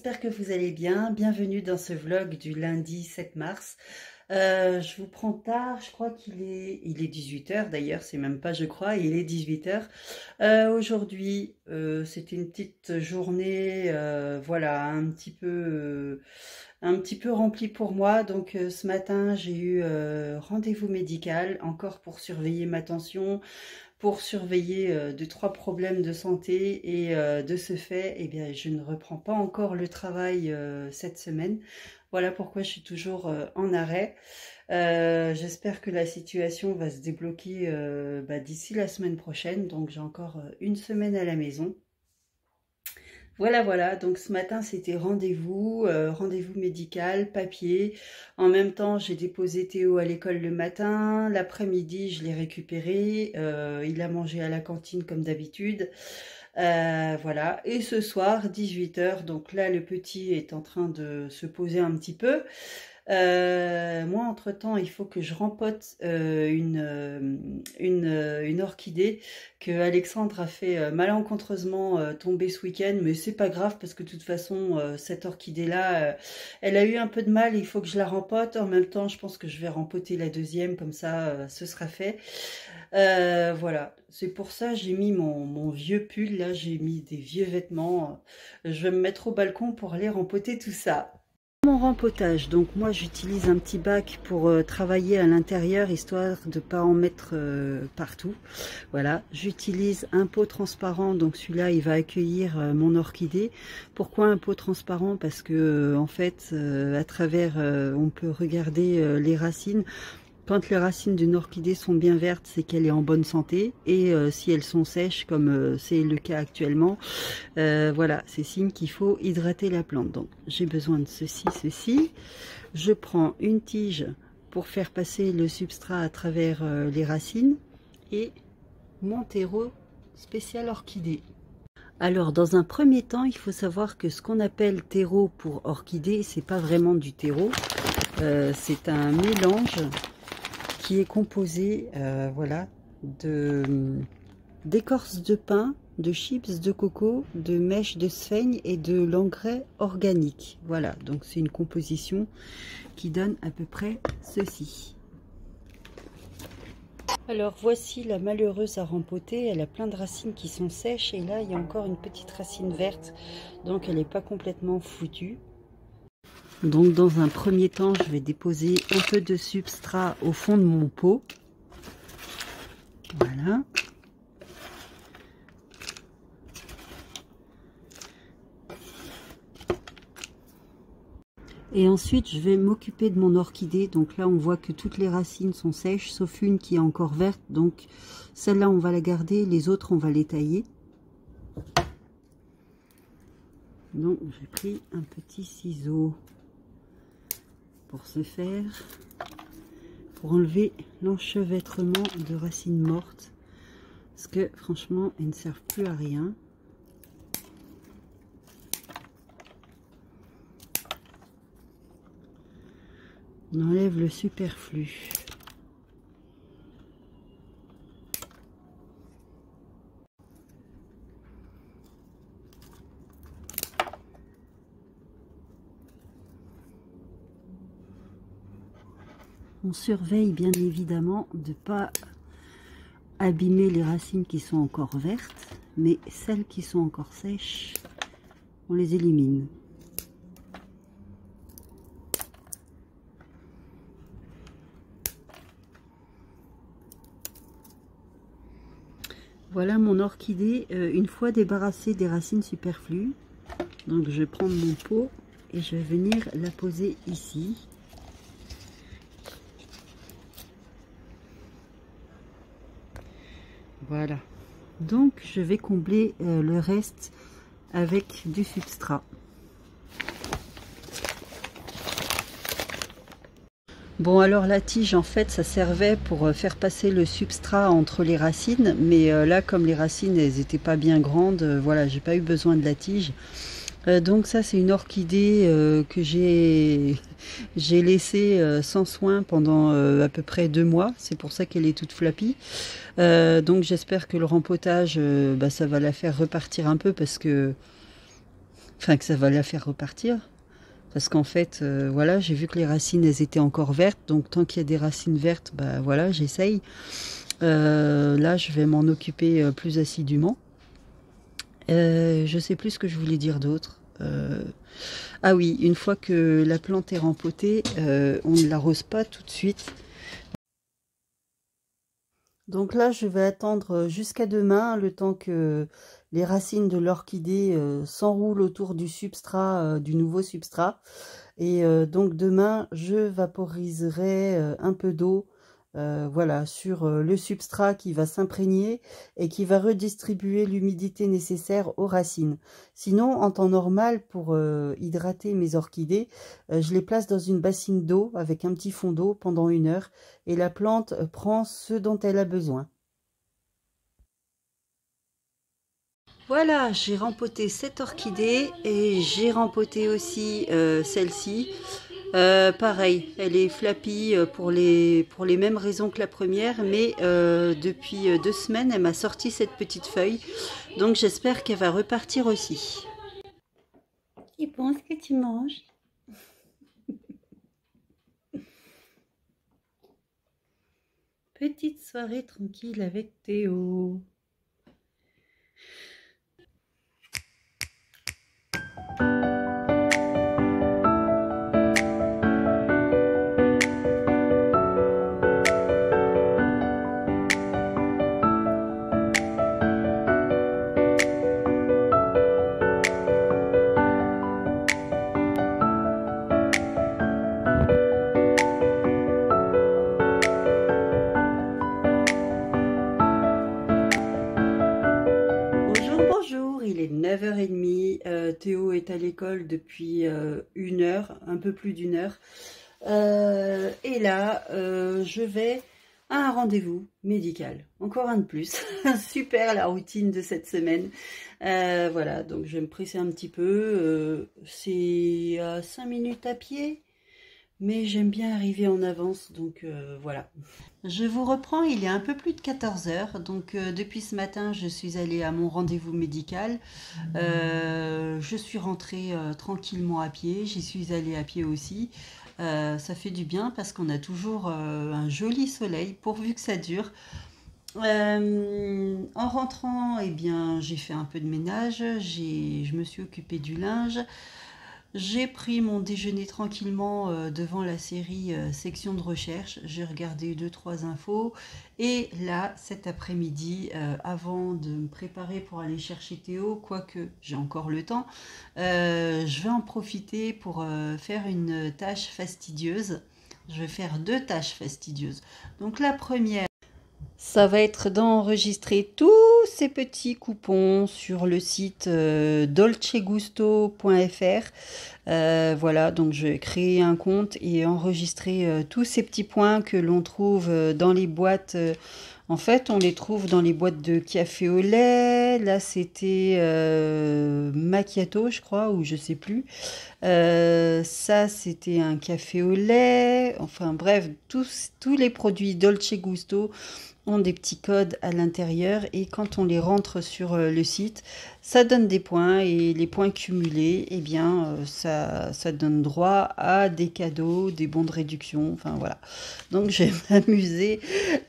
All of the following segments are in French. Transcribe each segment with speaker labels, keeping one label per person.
Speaker 1: j'espère que vous allez bien. Bienvenue dans ce vlog du lundi 7 mars. Je vous prends tard, je crois il est 18 h d'ailleurs, c'est même pas je crois, il est 18 h. Aujourd'hui, c'était une petite journée, voilà, un petit peu remplie pour moi. Donc ce matin, j'ai eu rendez-vous médical, encore pour surveiller ma tension, pour surveiller 2-3 problèmes de santé et de ce fait, eh bien, je ne reprends pas encore le travail cette semaine. Voilà pourquoi je suis toujours en arrêt. J'espère que la situation va se débloquer d'ici la semaine prochaine. Donc j'ai encore une semaine à la maison. Voilà, donc ce matin c'était rendez-vous médical, papier. En même temps j'ai déposé Théo à l'école le matin, l'après-midi je l'ai récupéré, il a mangé à la cantine comme d'habitude. Voilà, et ce soir 18 h, donc là le petit est en train de se poser un petit peu. Moi, entre-temps, il faut que je rempote une orchidée que Alexandre a fait malencontreusement tomber ce week-end, mais c'est pas grave parce que de toute façon, cette orchidée-là, elle a eu un peu de mal, il faut que je la rempote. En même temps, je pense que je vais rempoter la deuxième, comme ça, ce sera fait. Voilà, c'est pour ça j'ai mis mon vieux pull, là j'ai mis des vieux vêtements. Je vais me mettre au balcon pour aller rempoter tout ça. Mon rempotage, donc moi j'utilise un petit bac pour travailler à l'intérieur, histoire de ne pas en mettre partout. Voilà, j'utilise un pot transparent, donc celui-là il va accueillir mon orchidée. Pourquoi un pot transparent? Parce que en fait à travers on peut regarder les racines. Quand les racines d'une orchidée sont bien vertes, c'est qu'elle est en bonne santé. Et si elles sont sèches, comme c'est le cas actuellement, voilà, c'est signe qu'il faut hydrater la plante. Donc, j'ai besoin de ceci. Je prends une tige pour faire passer le substrat à travers les racines. Et mon terreau spécial orchidée. Alors, dans un premier temps, il faut savoir que ce qu'on appelle terreau pour orchidée, c'est pas vraiment du terreau. C'est un mélange qui est composé voilà, d'écorce de pin, de chips de coco, de mèches de sphaigne et de l'engrais organique. Voilà, donc c'est une composition qui donne à peu près ceci. Alors voici la malheureuse à rempoter, elle a plein de racines qui sont sèches et là il y a encore une petite racine verte, donc elle n'est pas complètement foutue. Donc dans un premier temps, je vais déposer un peu de substrat au fond de mon pot. Voilà. Et ensuite, je vais m'occuper de mon orchidée. Donc là, on voit que toutes les racines sont sèches, sauf une qui est encore verte. Donc celle-là, on va la garder. Les autres, on va les tailler. Donc j'ai pris un petit ciseau pour ce faire, pour enlever l'enchevêtrement de racines mortes, parce que franchement elles ne servent plus à rien. On enlève le superflu. On surveille bien évidemment de ne pas abîmer les racines qui sont encore vertes, mais celles qui sont encore sèches, on les élimine. Voilà mon orchidée une fois débarrassée des racines superflues. Donc je vais prendre mon pot et je vais venir la poser ici. Voilà, donc je vais combler le reste avec du substrat. Bon, alors la tige en fait ça servait pour faire passer le substrat entre les racines, mais là comme les racines elles n'étaient pas bien grandes, voilà, j'ai pas eu besoin de la tige. Donc ça c'est une orchidée que j'ai laissée sans soin pendant à peu près 2 mois. C'est pour ça qu'elle est toute flappie. Donc j'espère que le rempotage ça va la faire repartir un peu, parce que Enfin, que ça va la faire repartir. Parce qu'en fait, voilà, j'ai vu que les racines, elles étaient encore vertes. Donc, tant qu'il y a des racines vertes, bah voilà, j'essaye. Là, je vais m'en occuper plus assidûment. Je sais plus ce que je voulais dire d'autre. Ah oui, une fois que la plante est rempotée, on ne l'arrose pas tout de suite. Donc là, je vais attendre jusqu'à demain, le temps que les racines de l'orchidée s'enroulent autour du substrat, du nouveau substrat. Et donc demain, je vaporiserai un peu d'eau, voilà, sur le substrat qui va s'imprégner et qui va redistribuer l'humidité nécessaire aux racines. Sinon, en temps normal, pour hydrater mes orchidées, je les place dans une bassine d'eau avec un petit fond d'eau pendant 1 heure et la plante prend ce dont elle a besoin. Voilà, j'ai rempoté cette orchidée et j'ai rempoté aussi celle-ci. Pareil, elle est flappie pour les mêmes raisons que la première, mais depuis 2 semaines, elle m'a sorti cette petite feuille. Donc j'espère qu'elle va repartir aussi. C'est bon ce que tu manges? Petite soirée tranquille avec Théo. Bonjour, il est 9h30. Théo est à l'école depuis 1 heure, un peu plus d'1 heure. Et là, je vais à un rendez-vous médical. Encore un de plus. Super la routine de cette semaine. Voilà, donc je vais me presser un petit peu. C'est à 5 minutes à pied. Mais j'aime bien arriver en avance, donc voilà. Je vous reprends, il est un peu plus de 14 heures, donc depuis ce matin, je suis allée à mon rendez-vous médical. Je suis rentrée tranquillement à pied, j'y suis allée à pied aussi. Ça fait du bien parce qu'on a toujours un joli soleil, pourvu que ça dure. En rentrant, eh bien, j'ai fait un peu de ménage, je me suis occupée du linge. J'ai pris mon déjeuner tranquillement devant la série section de recherche. J'ai regardé 2-3 infos. Et là, cet après-midi, avant de me préparer pour aller chercher Théo, quoique j'ai encore le temps, je vais en profiter pour faire une tâche fastidieuse. Je vais faire 2 tâches fastidieuses. Donc la première, ça va être d'enregistrer tous ces petits coupons sur le site dolcegusto.fr. Voilà, donc je vais créer un compte et enregistrer tous ces petits points que l'on trouve dans les boîtes. En fait, on les trouve dans les boîtes de café au lait. Là, c'était macchiato, je crois, ou je sais plus. Ça, c'était un café au lait. Enfin bref, tous les produits Dolce Gusto ont des petits codes à l'intérieur et quand on les rentre sur le site, ça donne des points et les points cumulés, eh bien, ça donne droit à des cadeaux, des bons de réduction, enfin voilà. Donc je vais m'amuser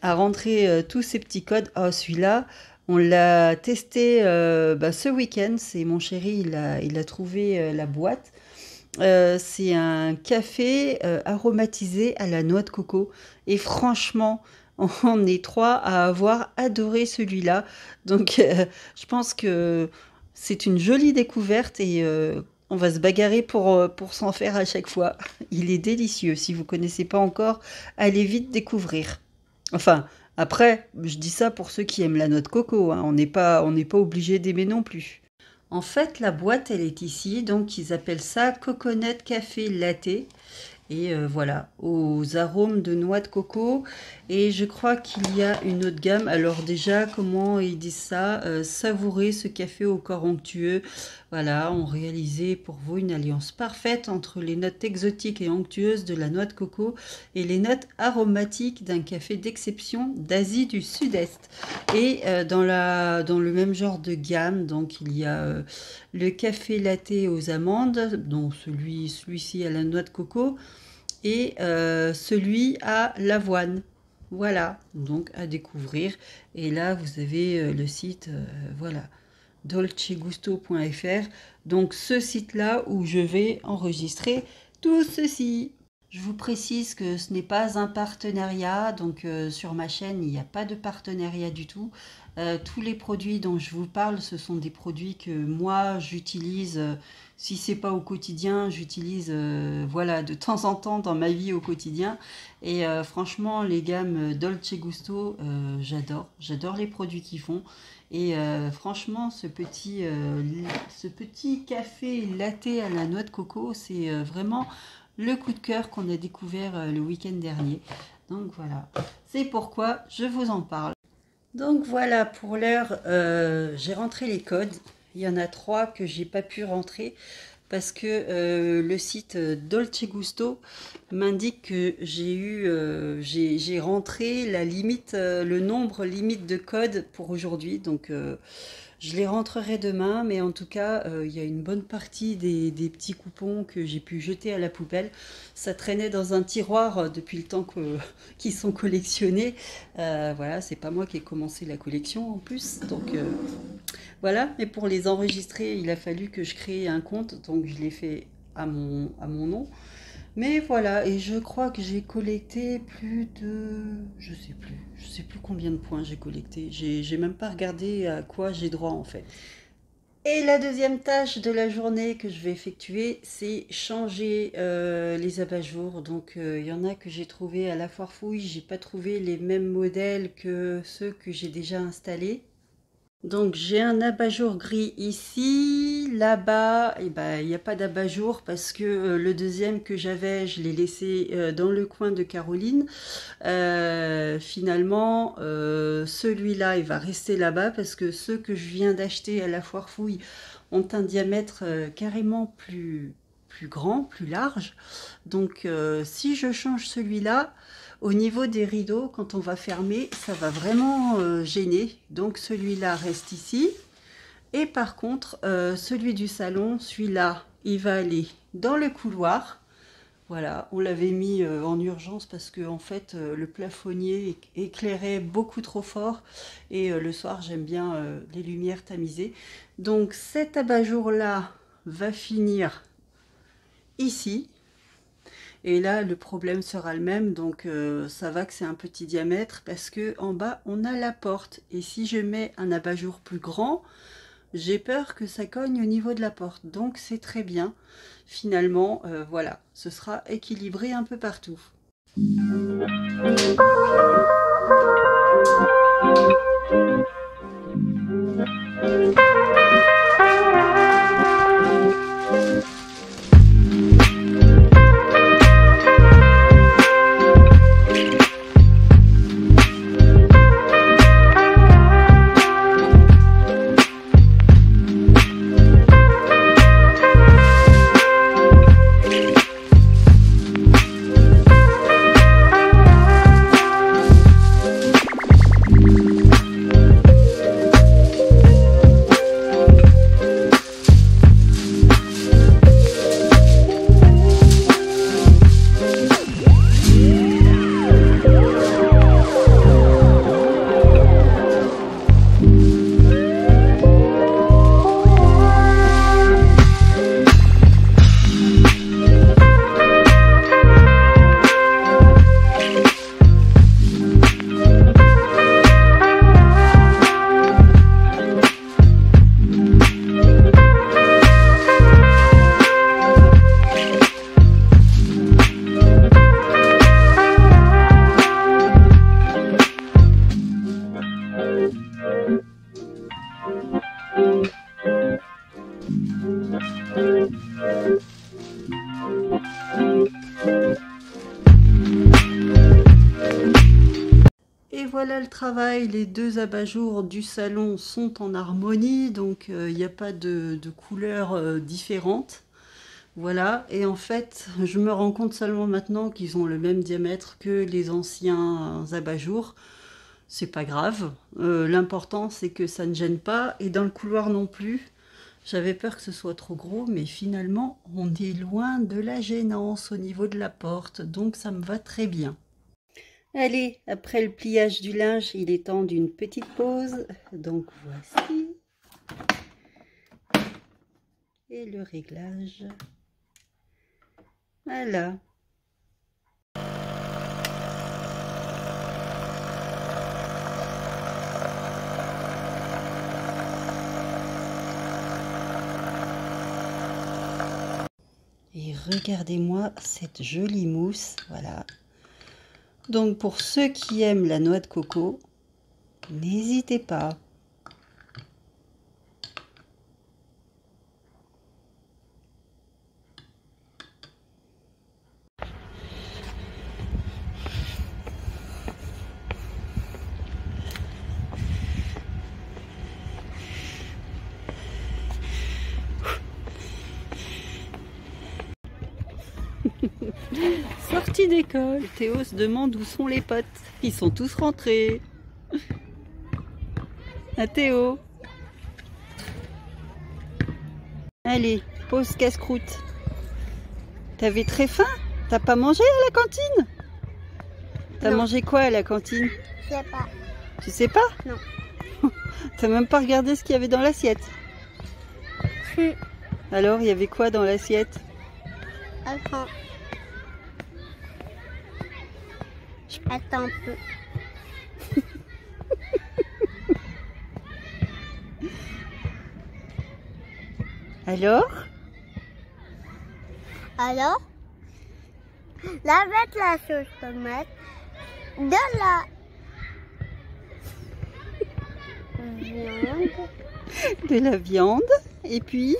Speaker 1: à rentrer tous ces petits codes. Oh, celui-là, on l'a testé ce week-end, c'est mon chéri, il a trouvé la boîte. C'est un café aromatisé à la noix de coco et franchement, on est 3 à avoir adoré celui-là. Donc, je pense que c'est une jolie découverte et on va se bagarrer pour s'en faire à chaque fois. Il est délicieux. Si vous ne connaissez pas encore, allez vite découvrir. Enfin, après, je dis ça pour ceux qui aiment la noix de coco, hein. On n'est pas obligé d'aimer non plus. En fait, la boîte, elle est ici. Donc, ils appellent ça Coconut Café Latte. et voilà, aux arômes de noix de coco. Et je crois qu'il y a une autre gamme. Alors déjà, comment ils disent ça? Savourer ce café au corps onctueux. Voilà, ont réalisé pour vous une alliance parfaite entre les notes exotiques et onctueuses de la noix de coco et les notes aromatiques d'un café d'exception d'Asie du Sud-Est. Et dans le même genre de gamme, donc il y a le café latte aux amandes, dont celui-ci à la noix de coco, et celui à l'avoine. Voilà, donc à découvrir. Et là, vous avez le site, voilà, dolcegusto.fr. Donc ce site-là où je vais enregistrer tout ceci. Je vous précise que ce n'est pas un partenariat, donc sur ma chaîne, il n'y a pas de partenariat du tout. Tous les produits dont je vous parle, ce sont des produits que moi j'utilise, si c'est pas au quotidien, j'utilise voilà, de temps en temps dans ma vie au quotidien. Et franchement, les gammes Dolce Gusto, j'adore les produits qu'ils font. Et franchement, ce petit café latte à la noix de coco, c'est vraiment le coup de cœur qu'on a découvert le week-end dernier. Donc voilà, c'est pourquoi je vous en parle. Donc voilà, pour l'heure, j'ai rentré les codes. Il y en a 3 que j'ai pas pu rentrer parce que le site Dolce Gusto m'indique que j'ai rentré la limite, le nombre limite de codes pour aujourd'hui. Donc je les rentrerai demain, mais en tout cas, il y a une bonne partie des petits coupons que j'ai pu jeter à la poubelle. Ça traînait dans un tiroir depuis le temps qu'ils sont collectionnés. Voilà, c'est pas moi qui ai commencé la collection en plus. Donc voilà, mais pour les enregistrer, il a fallu que je crée un compte. Donc je l'ai fait à mon nom. Mais voilà, et je crois que j'ai collecté plus de... Je sais plus combien de points j'ai collecté. J'ai même pas regardé à quoi j'ai droit en fait. Et la deuxième tâche de la journée que je vais effectuer, c'est changer les abat-jours. Donc il y en a que j'ai trouvé à la foire fouille. J'ai pas trouvé les mêmes modèles que ceux que j'ai déjà installés. Donc j'ai un abat-jour gris ici, là-bas, et ben il n'y a pas d'abat-jour parce que le deuxième que j'avais, je l'ai laissé dans le coin de Caroline. Finalement, celui-là, il va rester là-bas parce que ceux que je viens d'acheter à la foire fouille ont un diamètre carrément plus grand, plus large. Donc si je change celui-là, au niveau des rideaux, quand on va fermer, ça va vraiment gêner. Donc celui-là reste ici. Et par contre, celui du salon, celui-là, il va aller dans le couloir. Voilà, on l'avait mis en urgence parce que en fait, le plafonnier éclairait beaucoup trop fort. Et le soir, j'aime bien les lumières tamisées. Donc cet abat-jour-là va finir ici. Et là, le problème sera le même, donc ça va que c'est un petit diamètre parce que en bas, on a la porte. Et si je mets un abat-jour plus grand, j'ai peur que ça cogne au niveau de la porte. Donc c'est très bien. Finalement, voilà, ce sera équilibré un peu partout. travail, les deux abat-jours du salon sont en harmonie, donc il n'y a pas de couleurs différentes. Voilà, et en fait, je me rends compte seulement maintenant qu'ils ont le même diamètre que les anciens abat-jours. C'est pas grave, l'important c'est que ça ne gêne pas, et dans le couloir non plus. J'avais peur que ce soit trop gros, mais finalement, on est loin de la gênance au niveau de la porte, donc ça me va très bien. Allez, après le pliage du linge, il est temps d'une petite pause. Donc voici. Et le réglage. Voilà. Et regardez-moi cette jolie mousse, voilà. Donc pour ceux qui aiment la noix de coco, n'hésitez pas. Sortie d'école, Théo se demande où sont les potes. Ils sont tous rentrés. À Théo. Allez, pause casse-croûte. T'avais très faim? T'as pas mangé à la cantine? T'as mangé quoi à la cantine?
Speaker 2: Je sais pas.
Speaker 1: Tu sais pas?
Speaker 2: Non.
Speaker 1: T'as même pas regardé ce qu'il y avait dans l'assiette? Alors, il y avait quoi dans l'assiette?
Speaker 2: Attends. Attends un peu.
Speaker 1: Alors?
Speaker 2: Alors, là avec la sauce tomate, de la viande.
Speaker 1: De la viande. Et puis,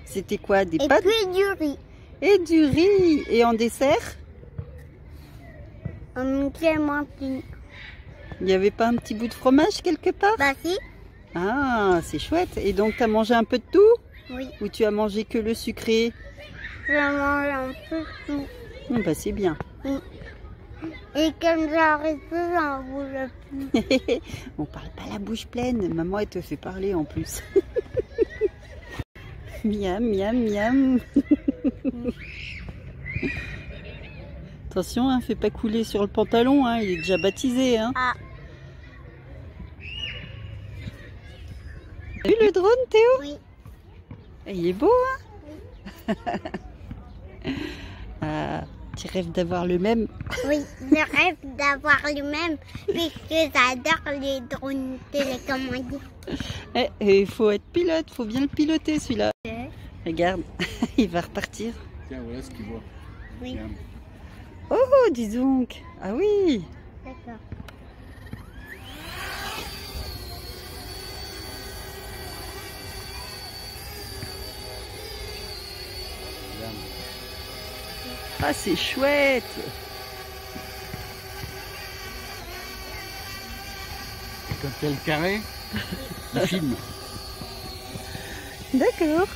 Speaker 1: c'était quoi? Des
Speaker 2: Et
Speaker 1: pâtes?
Speaker 2: puis du riz.
Speaker 1: Et du riz. Et en dessert?
Speaker 2: Un clémentine.
Speaker 1: Il n'y avait pas un petit bout de fromage quelque part?
Speaker 2: Bah si.
Speaker 1: Ah, c'est chouette. Et donc, tu as mangé un peu de tout?
Speaker 2: Oui.
Speaker 1: Ou tu as mangé que le sucré?
Speaker 2: Je mange un peu tout.
Speaker 1: Bah, c'est bien.
Speaker 2: Oui. Et comme j'arrive plus, j'en voulais plus.
Speaker 1: On parle pas la bouche pleine. Maman, elle te fait parler en plus. Miam, miam, miam. Attention, hein, fais pas couler sur le pantalon, hein, il est déjà baptisé. Hein.
Speaker 2: Ah.
Speaker 1: T'as vu le drone, Théo?
Speaker 2: Oui.
Speaker 1: Il est beau, hein? Ah, tu rêves d'avoir le même?
Speaker 2: Oui, je rêve d'avoir le même, puisque j'adore les drones télécommandés.
Speaker 1: Il faut être pilote, faut bien le piloter celui-là. Regarde, il va repartir.
Speaker 3: Tiens, voilà ce qu'il voit.
Speaker 2: Oui.
Speaker 3: Regarde.
Speaker 1: Oh, dis donc. Ah oui.
Speaker 2: D'accord.
Speaker 3: Regarde.
Speaker 1: Ah, c'est chouette.
Speaker 3: Et quand il y a le carré, il filme.
Speaker 1: D'accord.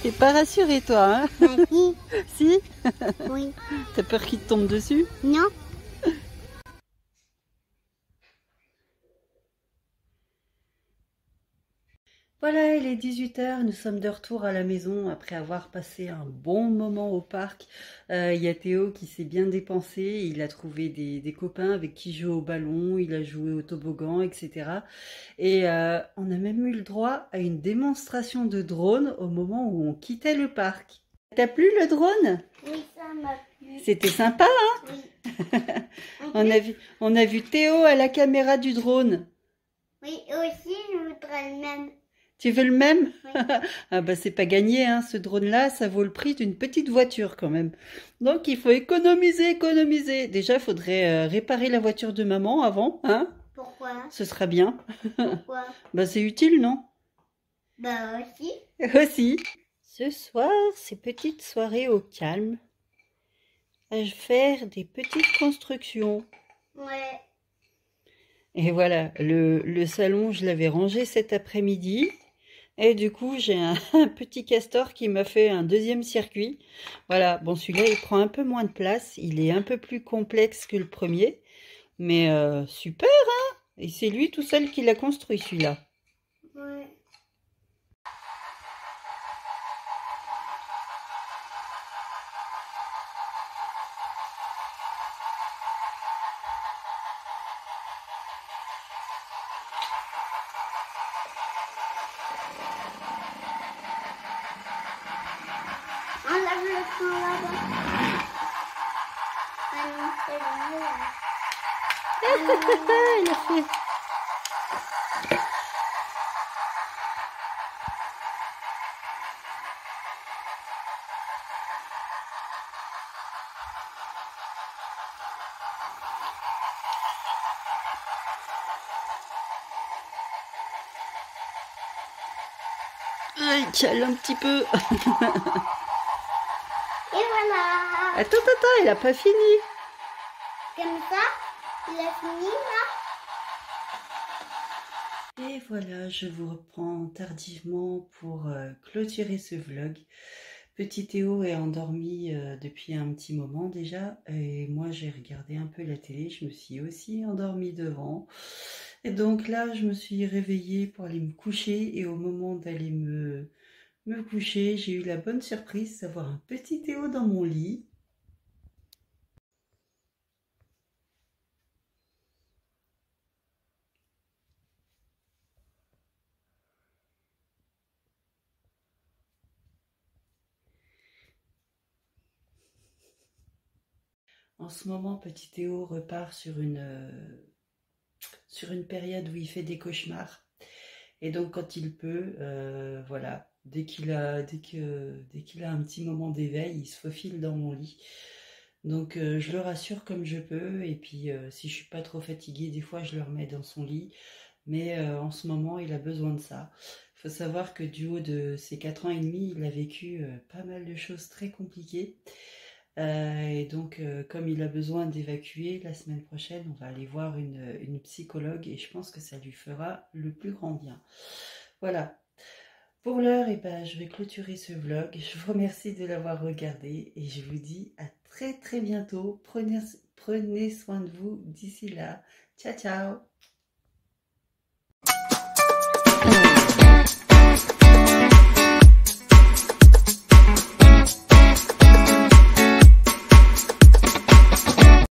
Speaker 1: T'es pas rassuré, toi, hein?
Speaker 2: Ma fille.
Speaker 1: Si?
Speaker 2: Oui.
Speaker 1: T'as peur qu'il te tombe dessus?
Speaker 2: Non.
Speaker 1: Voilà, il est 18 h, nous sommes de retour à la maison après avoir passé un bon moment au parc. Il y a Théo qui s'est bien dépensé, il a trouvé des copains avec qui jouer au ballon, il a joué au toboggan, etc. Et on a même eu le droit à une démonstration de drone au moment où on quittait le parc. T'as plu le drone?
Speaker 2: Oui, ça m'a plu.
Speaker 1: C'était sympa, hein?
Speaker 2: Oui.
Speaker 1: On a vu Théo à la caméra du drone.
Speaker 2: Oui, aussi, je voudrais le même.
Speaker 1: Tu veux le même?
Speaker 2: Oui.
Speaker 1: Ah bah c'est pas gagné, hein. Ce drone-là, ça vaut le prix d'une petite voiture quand même. Donc il faut économiser, économiser. Déjà, il faudrait réparer la voiture de maman avant, hein?
Speaker 2: Pourquoi?
Speaker 1: Ce sera bien.
Speaker 2: Pourquoi?
Speaker 1: Bah c'est utile, non?
Speaker 2: Bah aussi.
Speaker 1: Aussi. Ce soir, c'est petite soirée au calme. À faire des petites constructions.
Speaker 2: Ouais.
Speaker 1: Et voilà, le salon, je l'avais rangé cet après-midi. Et du coup, j'ai un petit castor qui m'a fait un deuxième circuit. Voilà, bon, celui-là, il prend un peu moins de place. Il est un peu plus complexe que le premier. Mais super, hein? Et c'est lui tout seul qui l'a construit, celui-là.
Speaker 2: Ouais. Enlève le fond là-bas. Ah non, c'est lui là.
Speaker 1: Il a fait... Ah, il cale un petit peu.
Speaker 2: Et voilà.
Speaker 1: Attends, il a pas fini.
Speaker 2: Comme ça, il a fini là.
Speaker 1: Et voilà, je vous reprends tardivement pour clôturer ce vlog. Petit Théo est endormi depuis un petit moment déjà. Et moi, j'ai regardé un peu la télé. Je me suis aussi endormie devant. Et donc là, je me suis réveillée pour aller me coucher. Et au moment d'aller me coucher, j'ai eu la bonne surprise d'avoir un petit Théo dans mon lit. En ce moment, petit Théo repart sur une période où il fait des cauchemars. Et donc, quand il peut, voilà, dès qu'il a un petit moment d'éveil, il se faufile dans mon lit. Donc, je le rassure comme je peux. Et puis, si je suis pas trop fatiguée, des fois, je le remets dans son lit. Mais en ce moment, il a besoin de ça. Il faut savoir que du haut de ses 4 ans et demi, il a vécu pas mal de choses très compliquées. Et donc, comme il a besoin d'évacuer, la semaine prochaine, on va aller voir une psychologue et je pense que ça lui fera le plus grand bien. Voilà. Pour l'heure, eh ben, je vais clôturer ce vlog. Je vous remercie de l'avoir regardé et je vous dis à très très bientôt. Prenez soin de vous d'ici là. Ciao, ciao!